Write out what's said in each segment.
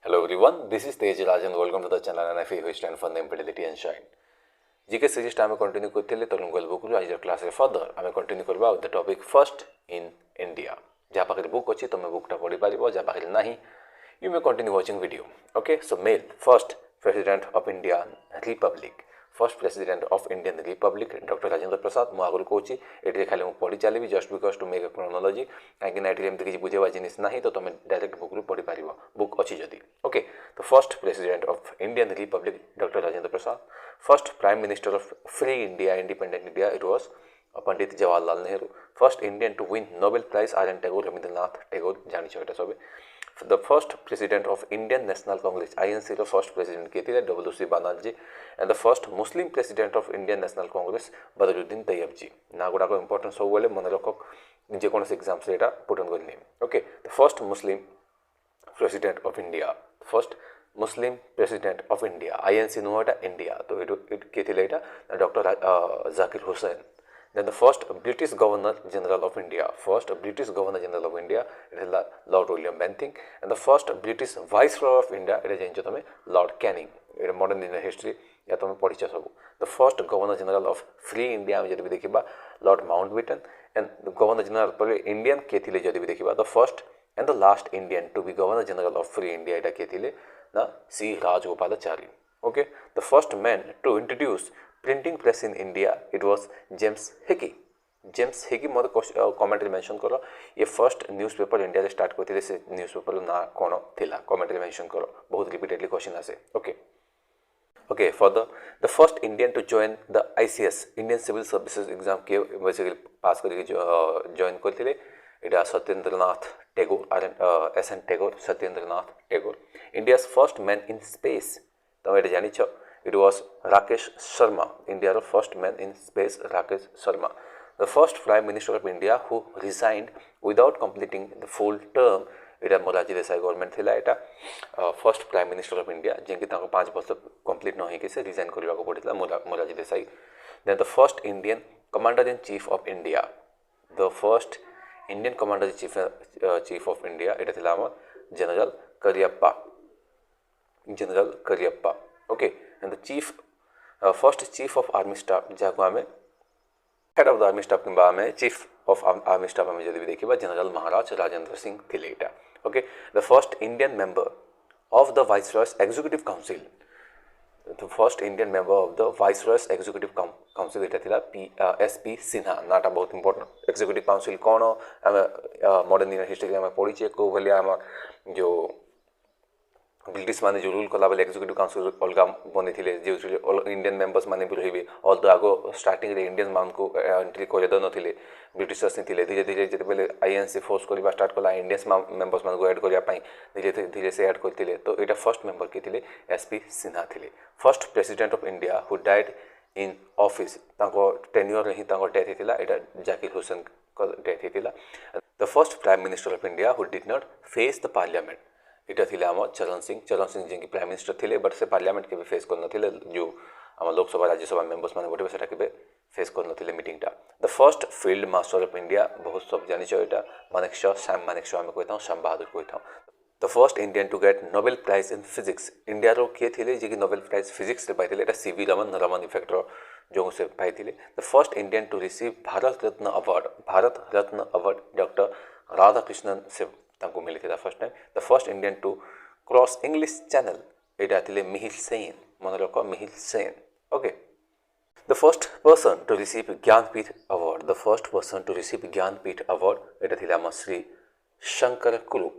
Hello everyone, this is Tej Raj and welcome to the channel NFE who stand for name fidelity and shine. GK series आम continue करते Telugu book आज class further आम continue करवा the topic first in India. जहाँ पाखे book अच्छी तुम बुकटा पढ़ी पार जहाँ पाखे ना you may continue watching video. Okay so male first president of India republic first president of Indian republic doctor Rajendra Prasad मु आगुरी कहूँ ये खाली मुझे पढ़ी चलि just because to make a chronology कहीं एमती किसी बुझेवा जिनिस ना तो तुम डायरेक्ट बुक पढ़ी पार बुक अच्छी जदि। ओके तो first president of Indian republic doctor Rajendra Prasad first prime minister of free India independent India it was Pandit Jawaharlal Nehru first Indian to win Nobel prize R N Tagore Rabindranath Tagore जानी सब the first president of Indian National Congress INC रो first president किए थे WC Banerjee and the first Muslim president of Indian National Congress Badruddin Tyabji ना गुड़ाक important सब बेले मन रख जेको एग्जाम से पुट ऑन कर। Okay the first Muslim president of India first Muslim president of India INC नुह इंडिया तो किए थे doctor Zakir Hussain. Then the first British Governor General of India, first British Governor General of India, it is Lord William Bentinck, and the first British Viceroy of India, it is जानते तुम Lord Canning, ये modern Indian history या तुम पढ़ी सब। The first Governor General of Free India में जब भी देखिबा Lord Mountbatten, and the Governor General पर Indian के थिले जब भी देखिबा the first and the last Indian to be Governor General of Free India इटा के थिले ना C Rajagopalachari. Okay, the first man to introduce printing press in India it was James Hicky. James Hicky मत commentary mention करो ये first newspaper India रे start करते से न्यूज़पेपर ना कौन थिला कमेंट्री मेंशन करो बहुत रिपीटेडली क्वेश्चन आसे। Okay okay further the first Indian to join the ICS Indian civil services exam के बेसिकली पास करके जॉइन करते इटा Satyendranath Tagore R S N Tagore Satyendranath Tagore. India's first man in space तुम ये जानी it was Rakesh Sharma, India's first man in space, Rakesh Sharma. The first Prime Minister of India who resigned without completing the full term, इटा Morarji Desai government थिला इटा first prime minister of India जिनकी 5 वर्ष complete न होइके से resign करबा को पड़ितला Morarji Desai. Then the first Indian commander in chief of India the first Indian commander in chief of India इटा थिला general Cariappa. Okay and the chief first chief of army staff जहाँ आम head of the army staff कि आम chief of army staff आम जब देखा general महाराज राजेंद्र सिंह थिले इटा। Okay the first Indian member of the viceroy's executive council the first Indian member of the viceroy's executive council इटा थिला एसपी सिन्हा नाटा बहुत इंपोर्टेंट एक्जीक्यूटिव काउंसिल कौन आम मॉडर्न इंडियन हिस्ट्री आम पढ़ीचे कौ भाया आम जो ब्रिटिश माने जो रूल कला बेले एक्जीक्यूटिव काउंसिल अलग बनी थे जो इंडियन मेंबर्स माने भी रही ऑल तो आगो स्टार्टिंग रे इंडियन मान को एंट्री कर नथिले ब्रिटिशर्स नहीं थे धीरे धीरे जिते आईएनसी फोर्स करवा स्टार्ट कला इंडियंस मेंबर्स मान को ऐड करने धीरे धीरे से ऐड करते तो यहाँ फर्स्ट मेंबर किए थे एसपी सिन्हा थे। First president of India who died in office tenure he death होता है जाकिर हुसैन डेथ होता। The first prime minister of India who did not face the parliament इटा थिले आम चरण सिंह जी प्राइम मिनिस्टर थिले बट से पार्लियामेंट के फेस कर नथिले जो आम लोकसभा राज्यसभा मेंबर्स माने भोटे सेटा के फेस कर नथिले मीटिंगटा। The first field marshal of India बहुत सब जानिछ एटा मानेकशॉ सैम मानेकशॉ आम कहता श्याम बहादुर कहता। The first Indian to get Nobel prize in physics India रो किए थिले जे कि नोबेल प्राइज फिजिक्स से पाइथिले एटा सीवी रमन इफेक्ट जो से पाइथिले। The first Indian to receive Bharat Ratna award doctor Radhakrishnan से तांको मिली थी first time. The first Indian to cross English Channel यहाँ थे मिहिर सेन मन रख Mihir Sen. Okay the first person to receive Jnanpith award the first person to receive Jnanpith award यहाँ थे आम Shri Shankar Kurup.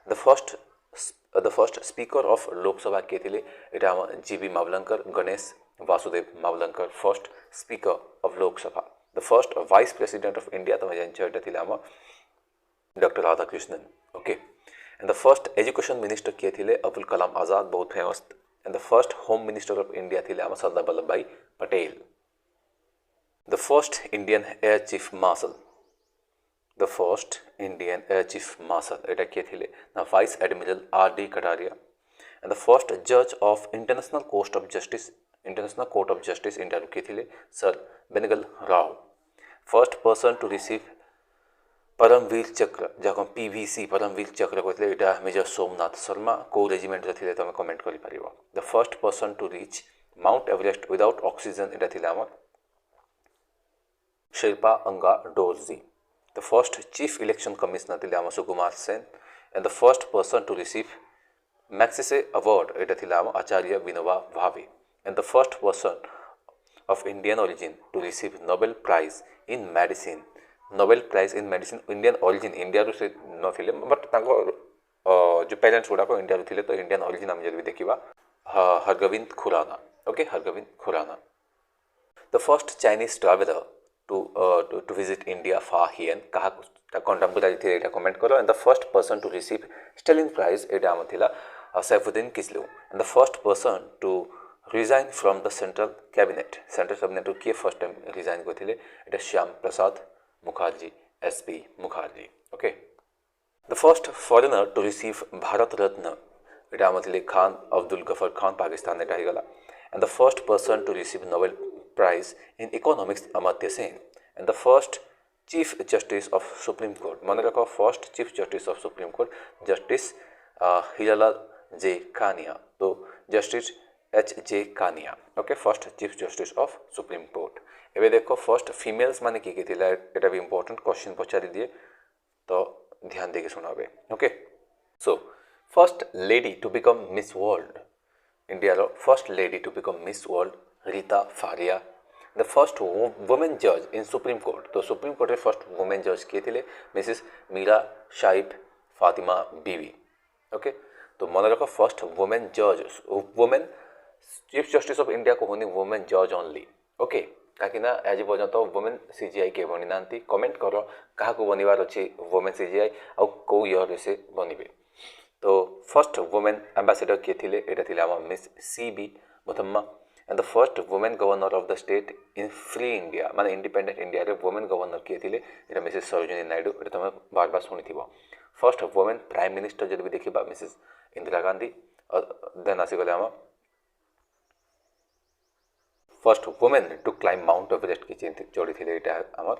The first speaker of Lok Sabha किए थे यहाँ आम GB Mavalankar Ganesh Vasudev Mavalankar first speaker of Lok Sabha. The first vice president of India तुम जानते आम doctor Radhakrishnan. Okay and the first education minister किए थे अब्दुल कलाम आजाद बहुत famous and the first home minister of India थे आम सरदार वल्लभ भाई Patel. The first Indian air chief marshal the first Indian air chief marshal यहाँ किए थे ना vice admiral RD. Kataria and the first जज of international court of justice India किए थे sir Benegal Rau. First person to receive Paramvir Chakra जहाँ पीवीसी परमवीर चक्र कहते यहाँ मेजर सोमनाथ शर्मा को रेजिमेंट थे तुम कमेंट कर the first person to reach Mount Everest without oxygen यहाँ आम Sherpa Ang Dorji the first chief election commissioner थे आम Sukumar Sen and the first person to receive Magsaysay award यहाँ आम Acharya Vinoba Bhave and the first person of Indian origin to receive Nobel prize in medicine Nobel prize in medicine Indian origin India से नथिले but जो parents गुड़ाक India थे तो Indian origin आम जब देखा Hargobind Khorana okay Hargobind Khorana the first Chinese traveller to visit India Fa Hien क्या कंटेम्पोरारी थे यहाँ कमेंट करो and the first person to receive Stalin prize यहाँ आम था Saifuddin Kitchlew and the first person to resign from the central cabinet किए फर्स्ट टाइम रिजाइन करते ये Shyama Prasad Mukherjee SP Mukherjee okay the first foreigner to receive Bharat Ratna यहाँ आम थे खान अब्दुल गफर खान पाकिस्तान यहाँ गला and the first person to receive Nobel prize in economics Amartya Sen and the first chief justice of supreme court मन रख first chief justice of supreme court justice Hiralal J Kania तो justice H.J. Kania okay first chief justice of supreme court एवं देखो first females माने किए थे यहाँ भी इंपोर्टेंट क्वेश्चन पचारि दिए तो ध्यान देके सुनाबे okay so first lady to become Miss World India रो first lady to become Miss World Rita Faria the first women जज इन सुप्रीम कोर्ट तो सुप्रीम कोर्ट फर्स्ट वुमेन जज किए थे मिसेस मीरा शाइब फातिमा बीवी ओके तो मन रख फर्स्ट वुमेन जज women chief justice of India को होनी वुमेन जज ओनली ओके कहीं आज पर्यंत वुमेन सीजीआई के बनी ना कमेंट कर क्या बनवार अच्छी वुमेन सीजीआई आउ कौ ईयर से बनवे तो फर्स्ट वुमेन एम्बासीडर किए थे यहाँ थे आम miss CB Muthamma and the first women governor of the state in free India माने इंडिपेंडेंट इंडिया रे वुमेन गवर्नर किए थे यहाँ मिसेस सरोजिनी नायडू ये तुम बार बार शुणी फर्स्ट वुमेन प्राइम मिनिस्टर जब भी देखा मिसेस इंदिरा गांधी देन आसीगले आम first women to climb Mount Everest की जोड़ी थी यहाँ आम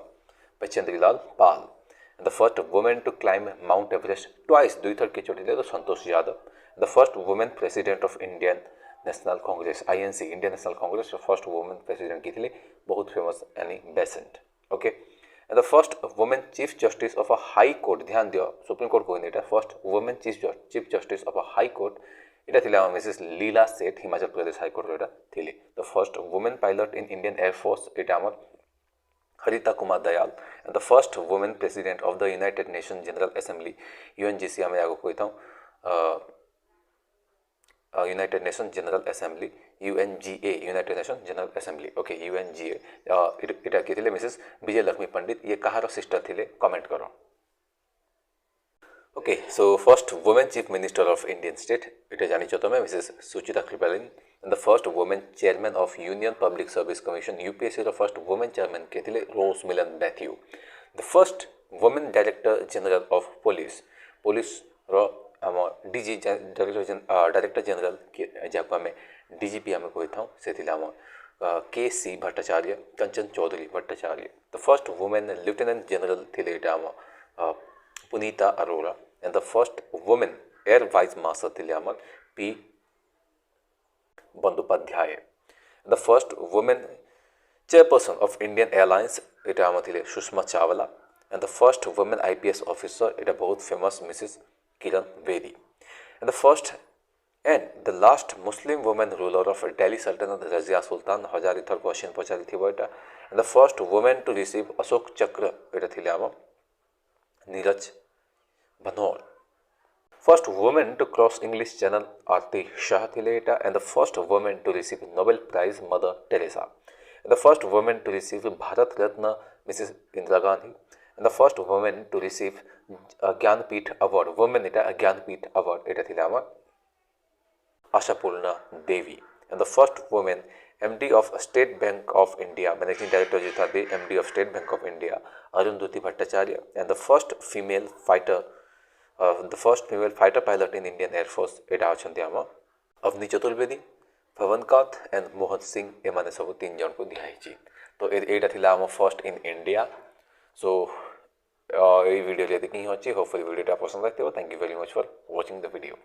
Bachendri Lal Pal the first women to climb Mount Everest twice 2 थर की जोड़ी थे तो Santosh Yadav the first women president of Indian National Congress INC Indian National Congress first women president की थी बहुत famous Annie Besant okay and the first women chief justice of a high court ध्यान दियो सुप्रीम कोर्ट को नहीं first women chief justice of a high court यहाँ थी Mrs लीला सेठ हिमाचल प्रदेश हाईकोर्ट यहाँ थी the first women pilot in Indian air force यहाँ आम Harita Kumar Dayal and the first women president of the United Nation General Assembly UNGC आम आगे कही था United Nation General Assembly UNGA United Nation General Assembly okay UNGA यहाँ किए थे मिसेस विजय लक्ष्मी पंडित ये कहार सिस्टर थे कमेंट करो okay so first women chief minister of Indian state ये जानी तुम Mrs Suchita Kripalani the first women chairman of Union Public Service Commission UPSC रो फर्स्ट वुमेन चेयरमैन किए थे Rose Millian Mathew the first women director general of police रो आम DG director general जहाँ आम DGP आम कही था से आम KC Bhattacharya Kanchan Chaudhary Bhattacharya the first women lieutenant general थे यहाँ आम Punita Arora and the first women air vice marshal थे आम P Bandopadhyay the first women chairperson of Indian Airlines यहाँ आम थे Sushma Chawla and the first women IPS officer यहाँ बहुत famous Mrs Kiran Bedi and the first and the last Muslim women ruler of Delhi सल्तनत रजिया सुल्तान हजार इथर क्वेश्चन पचारि थी यहाँ and the first women to receive Ashok Chakra यहाँ थी आम नीरज बनोर first women to cross English Channel Arati Shah थे यहाँ and the first women to receive Nobel prize Mother Teresa the first women to receive Bharat Ratna Mrs Indira Gandhi and the first women to receive Jnanpith award women यहाँ Jnanpith award यहाँ थी आम Ashapurna Devi and the first women MD of state bank of India managing director जो था MD of state bank of India Arundhati Bhattacharya and the first female fighter pilot in Indian air force यहाँ अच्छा आम Avani Chaturvedi पवनकांत and Mohan Singh एमाने सब 3 जन को दिखाई तो यहाँ थी आम फर्स्ट इन इंडिया सो ये वीडियो ये हीं अच्छी होपफुली वीडियो पसंद आती thank you very much for watching the video.